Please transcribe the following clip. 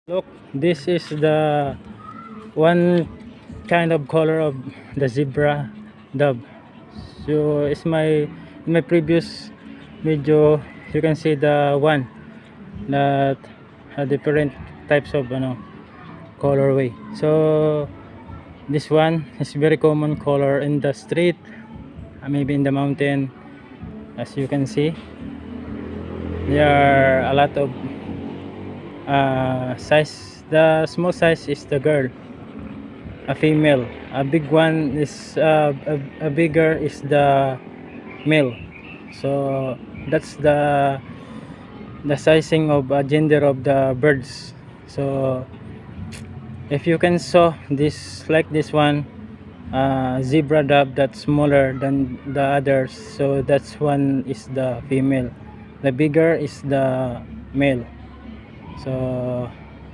Look, this is the one kind of color of the zebra dove. So it's in my previous video, you can see the one that had different types of colorway. So this one is very common color in the street, maybe in the mountain. As you can see, there are a lot of size. The small size is the girl, a female. A big one is a bigger is the male. So that's the sizing of gender of the birds. So if you can saw this, like this one, zebra dove that's smaller than the others, so that's one is the female, the bigger is the male. So